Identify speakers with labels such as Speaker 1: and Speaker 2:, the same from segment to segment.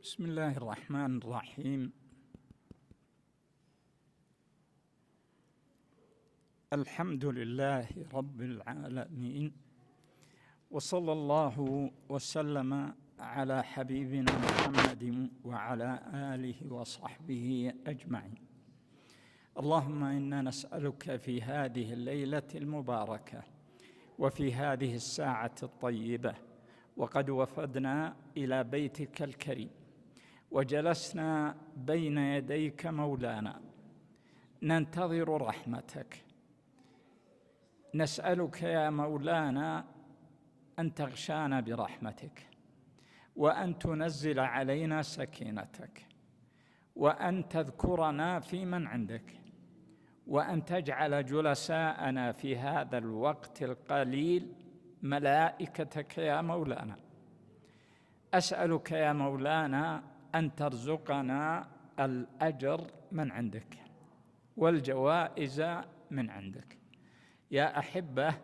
Speaker 1: بسم الله الرحمن الرحيم. الحمد لله رب العالمين، وصلى الله وسلم على حبيبنا محمد وعلى آله وصحبه أجمعين. اللهم إنا نسألك في هذه الليلة المباركة وفي هذه الساعة الطيبة، وقد وفدنا إلى بيتك الكريم وجلسنا بين يديك مولانا ننتظر رحمتك. نسألك يا مولانا أن تغشانا برحمتك، وأن تنزل علينا سكينتك، وأن تذكرنا في من عندك، وأن تجعل جلساءنا في هذا الوقت القليل ملائكتك يا مولانا. أسألك يا مولانا أن ترزقنا الأجر من عندك والجوائز من عندك. يا أحبة،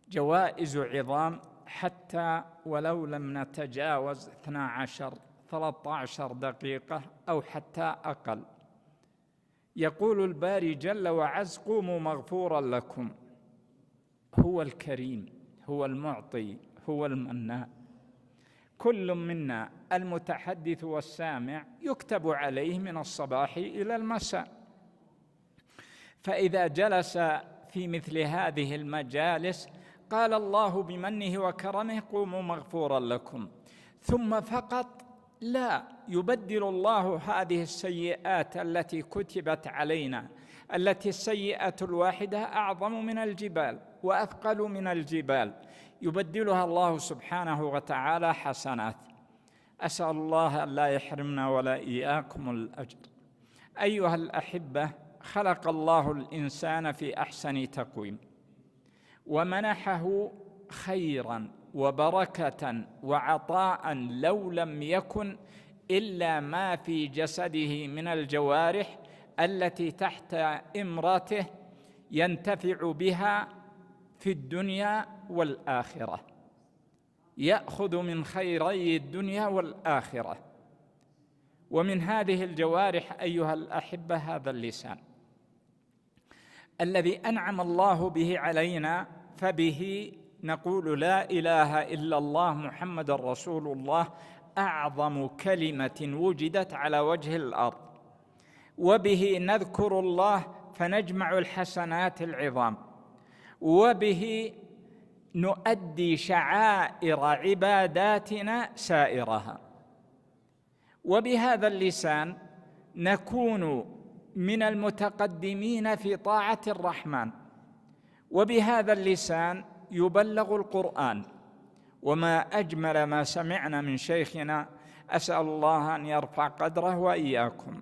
Speaker 1: جوائز عظام، حتى ولو لم نتجاوز 12-13 دقيقة أو حتى أقل. يقول الباري جل وعز: قوموا مغفورا لكم. هو الكريم، هو المعطي، هو المنان. كل منا المتحدث والسامع يكتب عليه من الصباح إلى المساء، فإذا جلس في مثل هذه المجالس قال الله بمنه وكرمه: قوموا مغفورا لكم. ثم فقط لا يبدل الله هذه السيئات التي كتبت علينا، التي السيئة الواحدة أعظم من الجبال وأثقل من الجبال، يبدلها الله سبحانه وتعالى حسنات. أسأل الله أن لا يحرمنا ولا إياكم الأجر. أيها الأحبة، خلق الله الإنسان في أحسن تقويم، ومنحه خيرا وبركة وعطاء لو لم يكن إلا ما في جسده من الجوارح التي تحت إمرته ينتفع بها في الدنيا والآخرة، يأخذ من خيري الدنيا والآخرة. ومن هذه الجوارح أيها الأحبة هذا اللسان الذي أنعم الله به علينا، فبه نقول لا إله إلا الله محمد رسول الله، أعظم كلمة وجدت على وجه الأرض. وبه نذكر الله فنجمع الحسنات العظام، وبه نؤدي شعائر عباداتنا سائرها، وبهذا اللسان نكون من المتقدمين في طاعة الرحمن، وبهذا اللسان يبلغ القرآن. وما أجمل ما سمعنا من شيخنا، أسأل الله أن يرفع قدره وإياكم،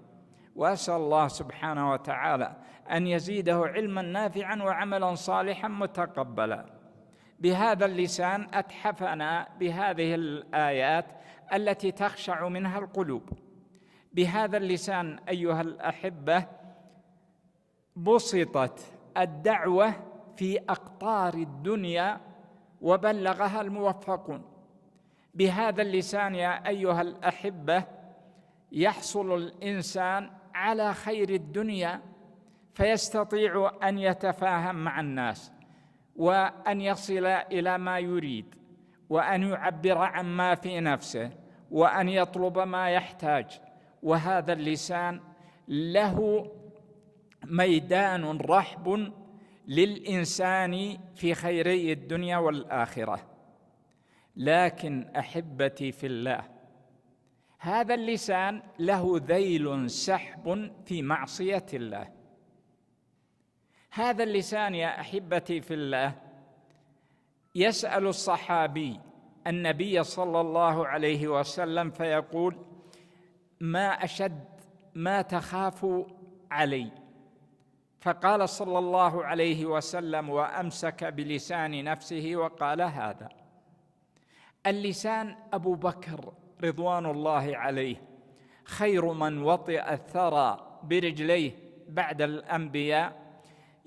Speaker 1: وأسأل الله سبحانه وتعالى أن يزيده علما نافعا وعملا صالحا متقبلا. بهذا اللسان أتحفنا بهذه الآيات التي تخشع منها القلوب. بهذا اللسان أيها الأحبة بسطت الدعوة في أقطار الدنيا وبلغها الموفقون. بهذا اللسان يا أيها الأحبة يحصل الإنسان على خير الدنيا، فيستطيع أن يتفاهم مع الناس، وأن يصل إلى ما يريد، وأن يعبر عما في نفسه، وأن يطلب ما يحتاج. وهذا اللسان له ميدان رحب للإنسان في خيري الدنيا والآخرة. لكن أحبتي في الله، هذا اللسان له ذيل سحب في معصية الله. هذا اللسان يا أحبتي في الله يسأل الصحابي النبي صلى الله عليه وسلم فيقول: ما أشد ما تخاف علي؟ فقال صلى الله عليه وسلم، وأمسك بلسان نفسه وقال: هذا اللسان أبو بكر رضوان الله عليه، خير من وطئ الثرى برجليه بعد الأنبياء،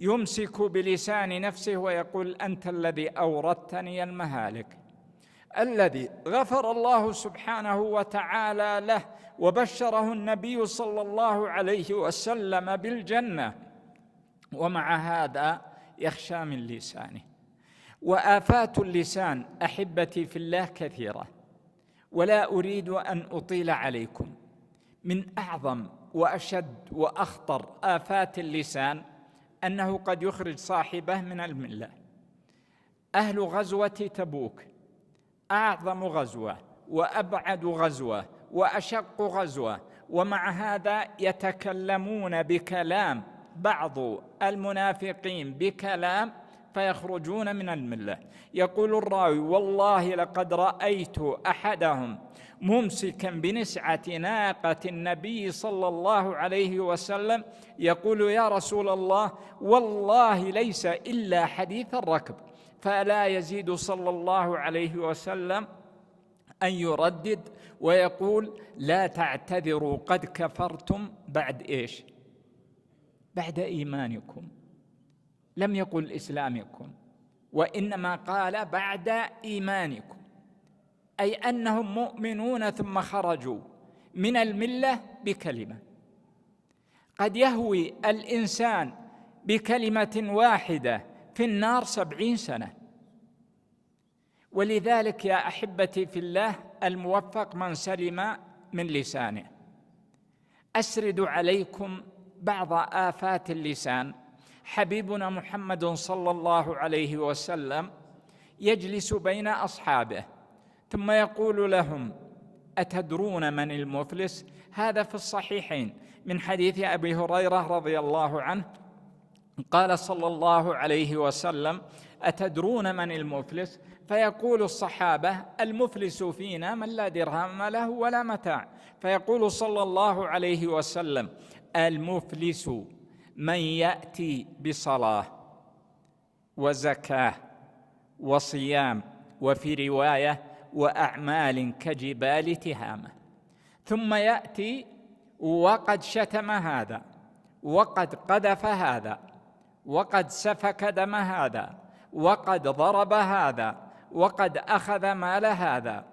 Speaker 1: يمسك بلسان نفسه ويقول: أنت الذي أوردتني المهالك. الذي غفر الله سبحانه وتعالى له وبشره النبي صلى الله عليه وسلم بالجنة، ومع هذا يخشى من لسانه. وآفات اللسان أحبتي في الله كثيرة، ولا أريد أن أطيل عليكم. من أعظم وأشد وأخطر آفات اللسان أنه قد يخرج صاحبه من الملة. أهل غزوة تبوك، أعظم غزوة وأبعد غزوة وأشق غزوة، ومع هذا يتكلمون بكلام بعض المنافقين بكلام فيخرجون من الملة. يقول الراوي: والله لقد رأيت أحدهم ممسكا بنسعة ناقة النبي صلى الله عليه وسلم يقول: يا رسول الله، والله ليس إلا حديث الركب. فلا يزيد صلى الله عليه وسلم أن يردد ويقول: لا تعتذروا قد كفرتم بعد إيش؟ بعد إيمانكم. لم يقل إسلامكم، وإنما قال بعد إيمانكم، أي أنهم مؤمنون ثم خرجوا من الملة بكلمة. قد يهوي الإنسان بكلمة واحدة في النار 70 سنة. ولذلك يا أحبتي في الله، الموفق من سلم من لسانه. أسرد عليكم بعض آفات اللسان. حبيبنا محمد صلى الله عليه وسلم يجلس بين أصحابه ثم يقول لهم: أتدرون من المفلس؟ هذا في الصحيحين من حديث أبي هريرة رضي الله عنه قال صلى الله عليه وسلم: أتدرون من المفلس؟ فيقول الصحابة: المفلس فينا من لا درهم له ولا متاع. فيقول صلى الله عليه وسلم: المفلس من يأتي بصلاة وزكاة وصيام، وفي رواية وأعمال كجبال تهامة، ثم يأتي وقد شتم هذا، وقد قذف هذا، وقد سفك دم هذا، وقد ضرب هذا، وقد أخذ مال هذا،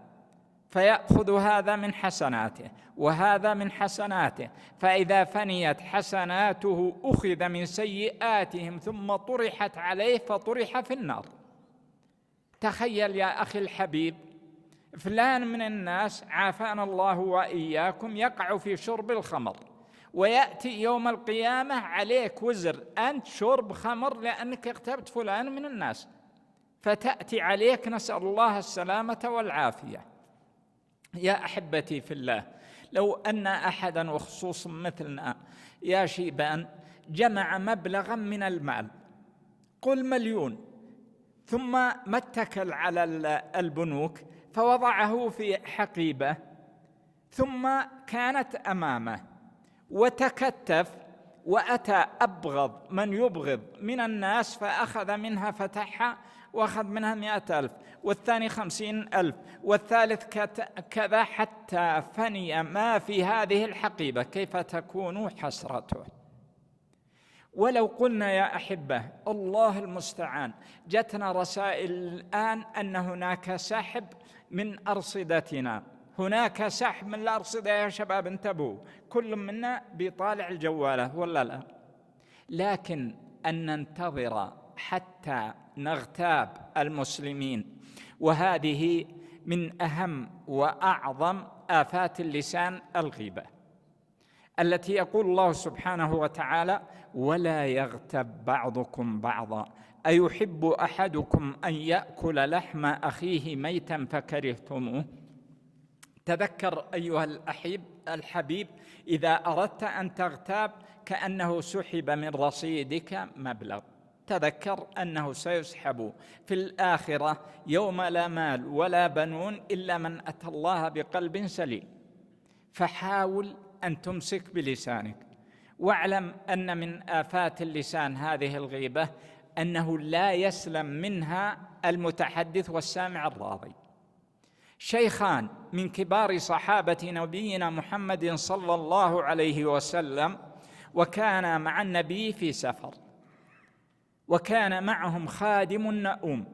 Speaker 1: فيأخذ هذا من حسناته وهذا من حسناته، فإذا فنيت حسناته أخذ من سيئاتهم ثم طرحت عليه فطرح في النار. تخيل يا أخي الحبيب، فلان من الناس عافانا الله وإياكم يقع في شرب الخمر، ويأتي يوم القيامة عليك وزر أنت شرب خمر لأنك اغتبت فلان من الناس، فتأتي عليك، نسأل الله السلامة والعافية. يا أحبتي في الله، لو أن أحدا وخصوصا مثلنا يا شيبان جمع مبلغا من المال، قل 1,000,000، ثم ما اتكل على البنوك فوضعه في حقيبة، ثم كانت أمامه وتكتف وأتى أبغض من يبغض من الناس فأخذ منها فتحها وأخذ منها 100,000 والثاني 50,000 والثالث كذا حتى فني ما في هذه الحقيبة، كيف تكون حسرته؟ ولو قلنا يا أحبة الله المستعان، جتنا رسائل الآن أن هناك سحب من أرصدتنا، هناك سحب من الأرصدة يا شباب، انتبهوا، كل منا بيطالع الجوالة ولا لا؟ لكن أن ننتظر حتى نغتاب المسلمين، وهذه من أهم وأعظم آفات اللسان الغيبة، التي يقول الله سبحانه وتعالى: ولا يغتب بعضكم بعضا أيحب أحدكم أن يأكل لحم أخيه ميتا فكرهتموه. تذكر أيها الحبيب، إذا أردت أن تغتاب كأنه سحب من رصيدك مبلغ، تذكر أنه سيسحب في الآخرة يوم لا مال ولا بنون إلا من أتى الله بقلب سليم. فحاول أن تمسك بلسانك، واعلم أن من آفات اللسان هذه الغيبة أنه لا يسلم منها المتحدث والسامع الراضي. شيخان من كبار صحابة نبينا محمد صلى الله عليه وسلم وكان مع النبي في سفر، وكان معهم خادم نؤوم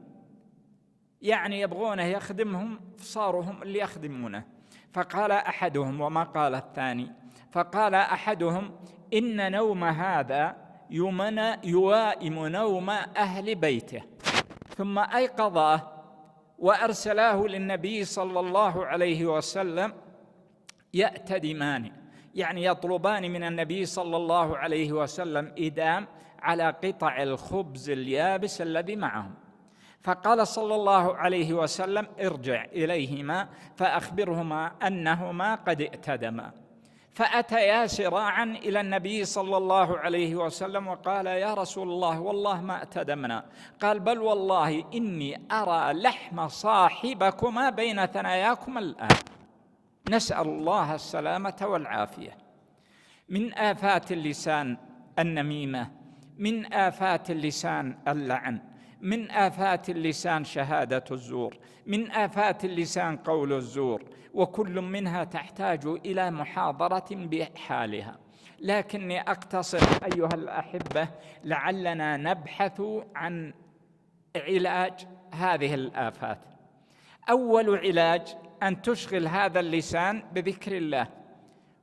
Speaker 1: يعني يبغونه يخدمهم فصاروا هم اللي يخدمونه. فقال أحدهم، وما قال الثاني، فقال أحدهم: إن نوم هذا يوائم نوم أهل بيته. ثم أيقظه وأرسلاه للنبي صلى الله عليه وسلم يأتدمان، يعني يطلبان من النبي صلى الله عليه وسلم إدام على قطع الخبز اليابس الذي معهم. فقال صلى الله عليه وسلم: ارجع إليهما فأخبرهما أنهما قد ائتدما. فأتيا سراعا إلى النبي صلى الله عليه وسلم وقال: يا رسول الله، والله ما ائتدمنا. قال: بل والله إني أرى لحم صاحبكما بين ثناياكما الآن. نسأل الله السلامة والعافية. من آفات اللسان النميمة، من آفات اللسان اللعن، من آفات اللسان شهادة الزور، من آفات اللسان قول الزور، وكل منها تحتاج إلى محاضرة بحالها، لكني أقتصر أيها الأحبة لعلنا نبحث عن علاج هذه الآفات. أول علاج أن تشغل هذا اللسان بذكر الله،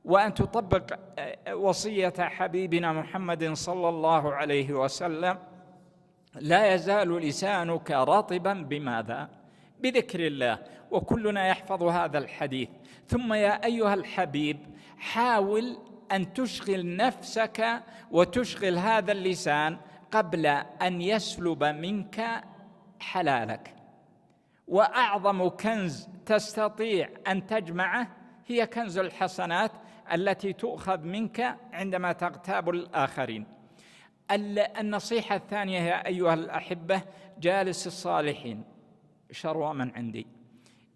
Speaker 1: وأن تطبق وصية حبيبنا محمد صلى الله عليه وسلم: لا يزال لسانك رطبا بماذا؟ بذكر الله. وكلنا يحفظ هذا الحديث. ثم يا أيها الحبيب، حاول أن تشغل نفسك وتشغل هذا اللسان قبل أن يسلب منك حلالك. وأعظم كنز تستطيع أن تجمعه هي كنز الحسنات التي تؤخذ منك عندما تغتاب الآخرين. النصيحة الثانية يا أيها الأحبة: جالس الصالحين. شروى من عندي،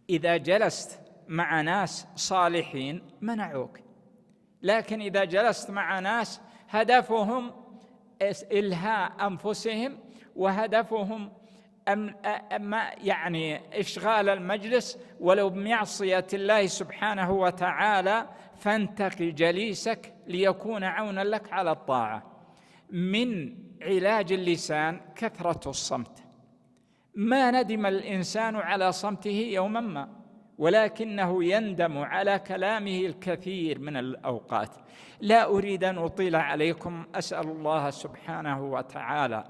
Speaker 1: إذا جلست مع ناس صالحين منعوك، لكن إذا جلست مع ناس هدفهم إلهاء أنفسهم وهدفهم يعني إشغال المجلس ولو بمعصية الله سبحانه وتعالى، فانتقي جليسك ليكون عونا لك على الطاعة. من علاج اللسان كثرة الصمت. ما ندم الإنسان على صمته يوما ما، ولكنه يندم على كلامه الكثير من الأوقات. لا أريد أن أطيل عليكم، أسأل الله سبحانه وتعالى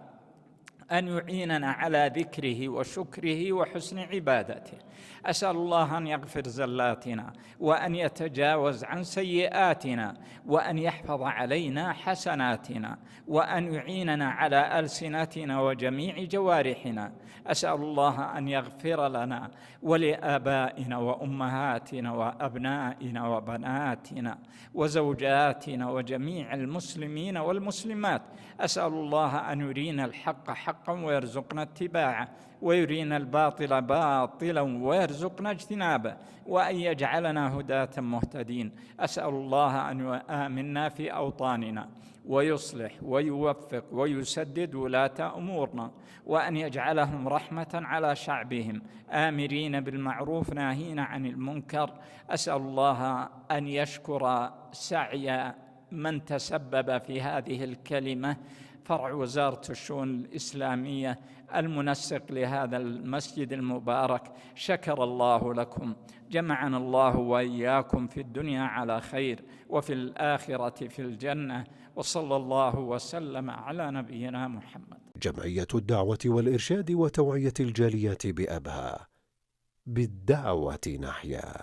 Speaker 1: أن يعيننا على ذكره وشكره وحسن عبادته. أسأل الله أن يغفر زلاتنا، وأن يتجاوز عن سيئاتنا، وأن يحفظ علينا حسناتنا، وأن يعيننا على ألسنتنا وجميع جوارحنا. أسأل الله أن يغفر لنا ولآبائنا وأمهاتنا وأبنائنا وبناتنا وزوجاتنا وجميع المسلمين والمسلمات. أسأل الله أن يرينا الحق حقا ويرزقنا اتباعه، ويرينا الباطل باطلا ويرزقنا اجتنابه، وأن يجعلنا هداة مهتدين. أسأل الله أن يؤمننا في أوطاننا، ويصلح ويوفق ويسدد ولاة أمورنا، وأن يجعلهم رحمة على شعبهم، آمرين بالمعروف ناهين عن المنكر. أسأل الله أن يشكر سعي من تسبب في هذه الكلمة، فرع وزارة الشؤون الإسلامية المنسق لهذا المسجد المبارك. شكر الله لكم، جمعنا الله وإياكم في الدنيا على خير وفي الآخرة في الجنة، وصلى الله وسلم على نبينا محمد.
Speaker 2: جمعية الدعوة والإرشاد وتوعية الجاليات بأبها، بالدعوة نحيا.